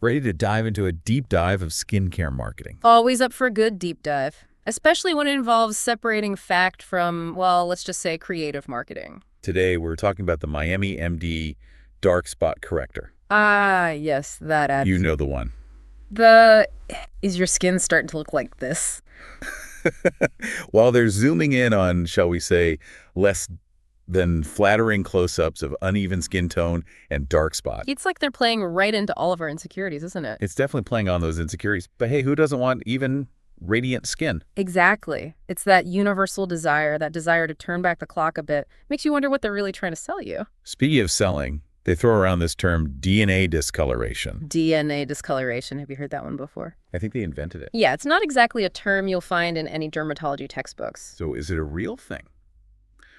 Ready to dive into a deep dive of skincare marketing. Always up for a good deep dive, especially when it involves separating fact from, well, let's just say creative marketing. Today, we're talking about the Miami MD Dark Spot Corrector. Ah, yes, that ad. You know the one. Is your skin starting to look like this? While they're zooming in on, shall we say, less than flattering close-ups of uneven skin tone and dark spot. It's like they're playing right into all of our insecurities, isn't it? It's definitely playing on those insecurities. But hey, who doesn't want even radiant skin? Exactly. It's that universal desire, that desire to turn back the clock a bit. Makes you wonder what they're really trying to sell you. Speaking of selling, they throw around this term DNA discoloration. DNA discoloration. Have you heard that one before? I think they invented it. Yeah, it's not exactly a term you'll find in any dermatology textbooks. So is it a real thing?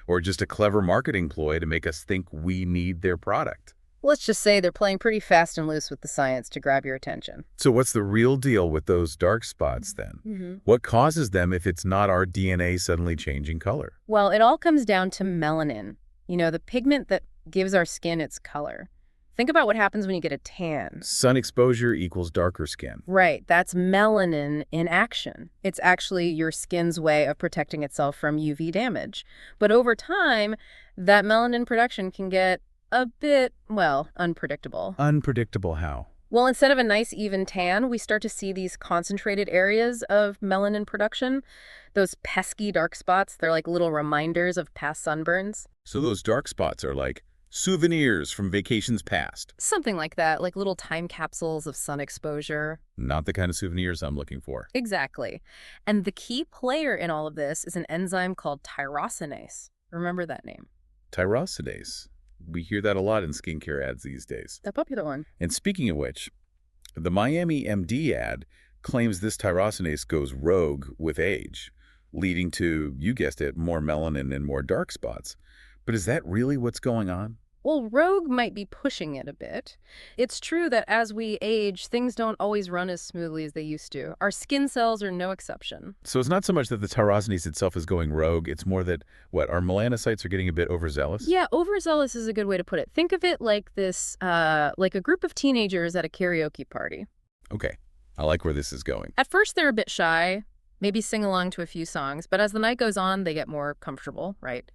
Or just a clever marketing ploy to make us think we need their product? Let's just say they're playing pretty fast and loose with the science to grab your attention. So what's the real deal with those dark spots then? What causes them if it's not our DNA suddenly changing color? Well, it all comes down to melanin, the pigment that gives our skin its color. Think about what happens when you get a tan. Sun exposure equals darker skin. Right, that's melanin in action. It's actually your skin's way of protecting itself from UV damage. But over time, that melanin production can get a bit, well, unpredictable. Unpredictable how? Well, instead of a nice even tan, we start to see these concentrated areas of melanin production. Those pesky dark spots, they're like little reminders of past sunburns. So those dark spots are like souvenirs from vacations past. Something like that, like little time capsules of sun exposure. Not the kind of souvenirs I'm looking for. Exactly. And the key player in all of this is an enzyme called tyrosinase. Remember that name? Tyrosinase. We hear that a lot in skincare ads these days. The popular one. And speaking of which, the Miami MD ad claims this tyrosinase goes rogue with age, leading to, you guessed it, more melanin and more dark spots. But is that really what's going on? Well, rogue might be pushing it a bit. It's true that as we age, things don't always run as smoothly as they used to. Our skin cells are no exception. So it's not so much that the tyrosinase itself is going rogue, it's more that, our melanocytes are getting a bit overzealous? Yeah, overzealous is a good way to put it. Think of it like this, like a group of teenagers at a karaoke party. Okay, I like where this is going. At first, they're a bit shy, maybe sing along to a few songs, but as the night goes on, they get more comfortable, right?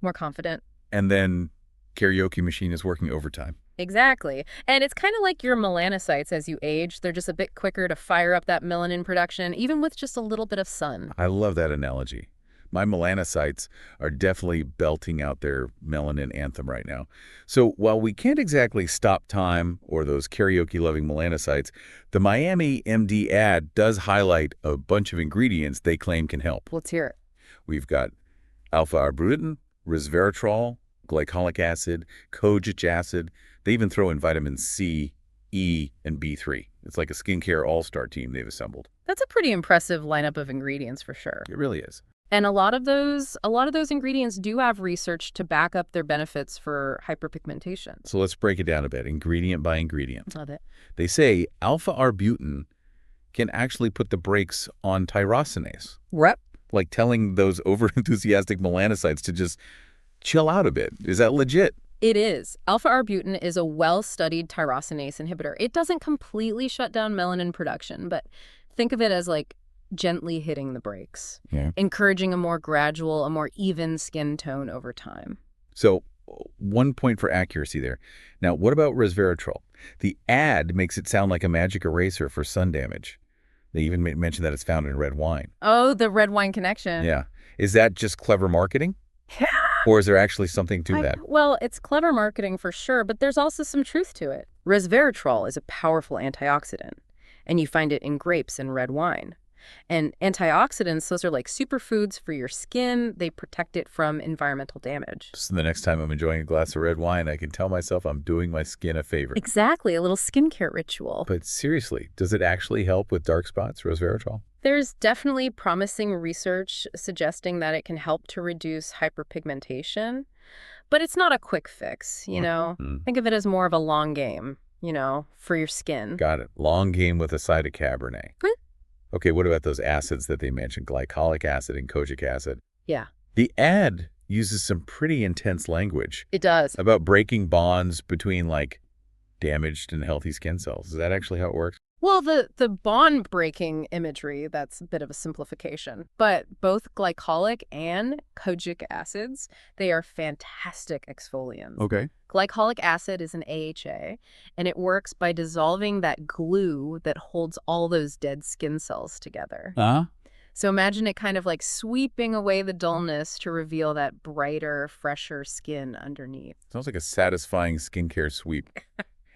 More confident. And then karaoke machine is working overtime. Exactly. And it's kind of like your melanocytes as you age. They're just a bit quicker to fire up that melanin production, even with just a little bit of sun. I love that analogy. My melanocytes are definitely belting out their melanin anthem right now. So while we can't exactly stop time or those karaoke-loving melanocytes, the Miami MD ad does highlight a bunch of ingredients they claim can help. Let's hear it. We've got Alpha-Arbutin, resveratrol, glycolic acid, kojic acid. They even throw in vitamins C, E, and B3. It's like a skincare all-star team they've assembled. That's a pretty impressive lineup of ingredients for sure. It really is. And a lot of those ingredients do have research to back up their benefits for hyperpigmentation. So let's break it down a bit, ingredient by ingredient. Love it. They say alpha-arbutin can actually put the brakes on tyrosinase. Rep. Like telling those over-enthusiastic melanocytes to just chill out a bit. Is that legit? It is. Alpha-Arbutin is a well-studied tyrosinase inhibitor. It doesn't completely shut down melanin production, but think of it as like gently hitting the brakes, encouraging a more gradual, a more even skin tone over time. So 1 point for accuracy there. Now, what about resveratrol? The ad makes it sound like a magic eraser for sun damage. They even mention that it's found in red wine. Oh, the red wine connection. Yeah. Is that just clever marketing? Or is there actually something to that? Well, it's clever marketing for sure, but there's also some truth to it. Resveratrol is a powerful antioxidant, and you find it in grapes and red wine. And antioxidants, those are like superfoods for your skin. They protect it from environmental damage. So the next time I'm enjoying a glass of red wine, I can tell myself I'm doing my skin a favor. Exactly, a little skincare ritual. But seriously, does it actually help with dark spots, resveratrol? There's definitely promising research suggesting that it can help to reduce hyperpigmentation, but it's not a quick fix, Think of it as more of a long game, for your skin. Got it. Long game with a side of Cabernet. Okay, what about those acids that they mentioned, glycolic acid and kojic acid? Yeah. The ad uses some pretty intense language. It does. About breaking bonds between, damaged and healthy skin cells. Is that actually how it works? Well, the bond-breaking imagery, that's a bit of a simplification. But both glycolic and kojic acids, they are fantastic exfoliants. Okay. Glycolic acid is an AHA, and it works by dissolving that glue that holds all those dead skin cells together. Uh-huh. So imagine it kind of like sweeping away the dullness to reveal that brighter, fresher skin underneath. Sounds like a satisfying skincare sweep.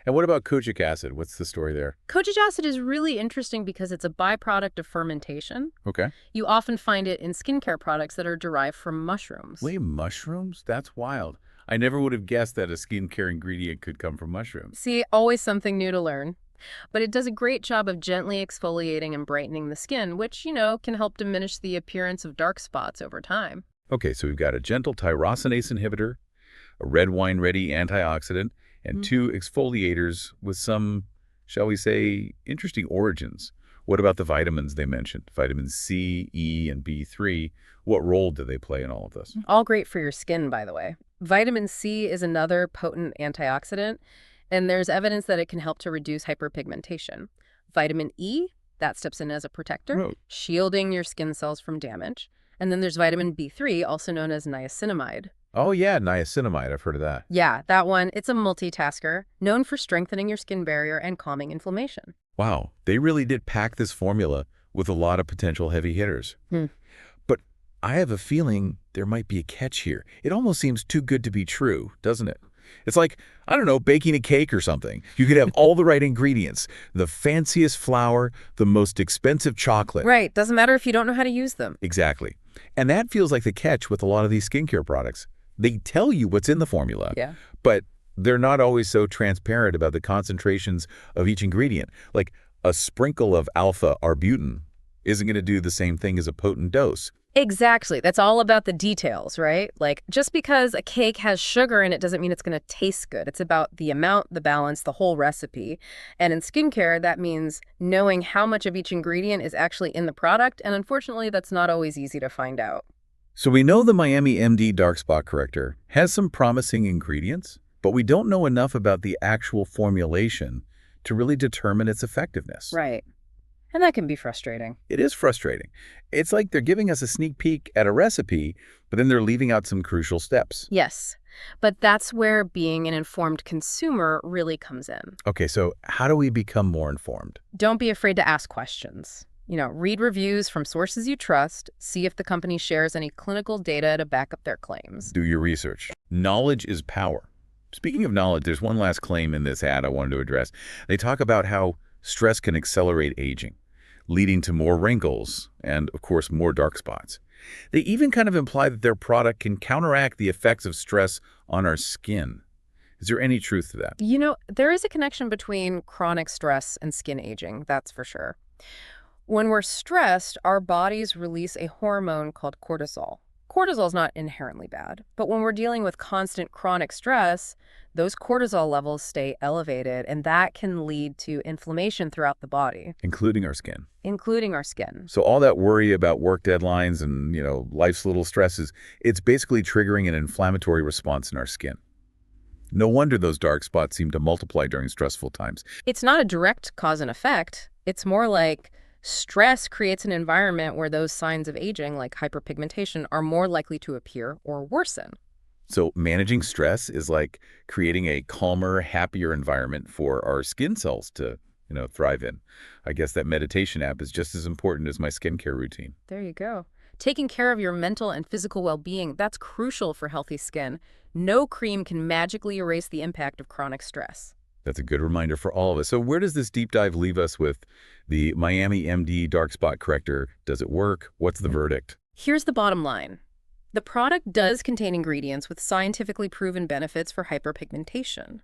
And what about kojic acid? What's the story there? Kojic acid is really interesting because it's a byproduct of fermentation. Okay. You often find it in skincare products that are derived from mushrooms. Wait, mushrooms? That's wild. I never would have guessed that a skincare ingredient could come from mushrooms. See, always something new to learn. But it does a great job of gently exfoliating and brightening the skin, which, can help diminish the appearance of dark spots over time. Okay, so we've got a gentle tyrosinase inhibitor, a red wine-ready antioxidant, and 2 exfoliators with some, shall we say, interesting origins. What about the vitamins they mentioned? Vitamin C, E, and B3. What role do they play in all of this? All great for your skin, by the way. Vitamin C is another potent antioxidant, and there's evidence that it can help to reduce hyperpigmentation. Vitamin E, that steps in as a protector, Oh. shielding your skin cells from damage. And then there's vitamin B3, also known as niacinamide. Oh, yeah, niacinamide. I've heard of that. Yeah, that one, it's a multitasker, known for strengthening your skin barrier and calming inflammation. Wow, they really did pack this formula with a lot of potential heavy hitters. But I have a feeling there might be a catch here. It almost seems too good to be true, doesn't it? It's like, I don't know, baking a cake or something. You could have all the right ingredients, the fanciest flour, the most expensive chocolate. Right, doesn't matter if you don't know how to use them. Exactly. And that feels like the catch with a lot of these skincare products. They tell you what's in the formula, but they're not always so transparent about the concentrations of each ingredient. Like a sprinkle of alpha-arbutin isn't going to do the same thing as a potent dose. Exactly. That's all about the details, right? Like, just because a cake has sugar in it doesn't mean it's going to taste good. It's about the amount, the balance, the whole recipe. And in skincare, that means knowing how much of each ingredient is actually in the product, and unfortunately, that's not always easy to find out. So we know the Miami MD Dark Spot Corrector has some promising ingredients, but we don't know enough about the actual formulation to really determine its effectiveness. Right. And that can be frustrating. It is frustrating. It's like they're giving us a sneak peek at a recipe, but then they're leaving out some crucial steps. Yes, but that's where being an informed consumer really comes in. Okay, so how do we become more informed? Don't be afraid to ask questions. Read reviews from sources you trust, see if the company shares any clinical data to back up their claims. Do your research. Knowledge is power. Speaking of knowledge, there's one last claim in this ad I wanted to address. They talk about how stress can accelerate aging, leading to more wrinkles and, of course, more dark spots. They even kind of imply that their product can counteract the effects of stress on our skin. Is there any truth to that? There is a connection between chronic stress and skin aging, that's for sure. When we're stressed, our bodies release a hormone called cortisol. Cortisol is not inherently bad, but when we're dealing with constant chronic stress, those cortisol levels stay elevated, and that can lead to inflammation throughout the body. Including our skin. Including our skin. So all that worry about work deadlines and, life's little stresses, it's basically triggering an inflammatory response in our skin. No wonder those dark spots seem to multiply during stressful times. It's not a direct cause and effect. It's more like stress creates an environment where those signs of aging, like hyperpigmentation, are more likely to appear or worsen. So managing stress is like creating a calmer, happier environment for our skin cells to, thrive in. I guess that meditation app is just as important as my skincare routine. There you go. Taking care of your mental and physical well-being, that's crucial for healthy skin. No cream can magically erase the impact of chronic stress. That's a good reminder for all of us. So where does this deep dive leave us with the Miami MD Dark Spot Corrector? Does it work? What's the verdict? Here's the bottom line. The product does contain ingredients with scientifically proven benefits for hyperpigmentation.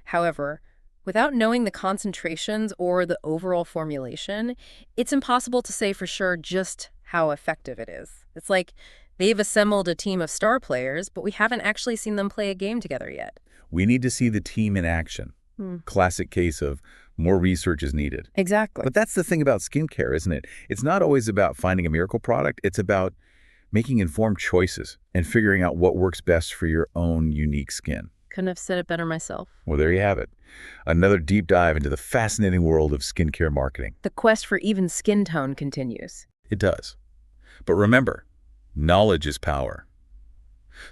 However, without knowing the concentrations or the overall formulation, it's impossible to say for sure just how effective it is. It's like they've assembled a team of star players, but we haven't actually seen them play a game together yet. We need to see the team in action. Classic case of more research is needed. Exactly. But that's the thing about skincare, isn't it? It's not always about finding a miracle product. It's about making informed choices and figuring out what works best for your own unique skin. Couldn't have said it better myself. Well, there you have it. Another deep dive into the fascinating world of skincare marketing. The quest for even skin tone continues. It does. But remember, knowledge is power.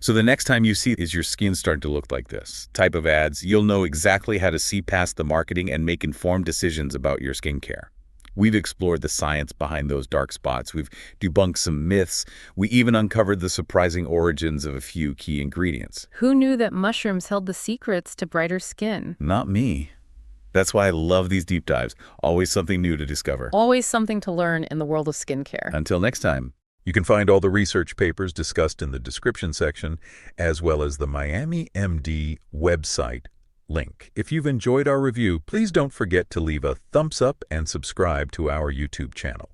So the next time you see is your skin starting to look like this type of ads, you'll know exactly how to see past the marketing and make informed decisions about your skincare. We've explored the science behind those dark spots. We've debunked some myths. We even uncovered the surprising origins of a few key ingredients. Who knew that mushrooms held the secrets to brighter skin? Not me. That's why I love these deep dives. Always something new to discover. Always something to learn in the world of skincare. Until next time. You can find all the research papers discussed in the description section, as well as the Miami MD website link. If you've enjoyed our review, please don't forget to leave a thumbs up and subscribe to our YouTube channel.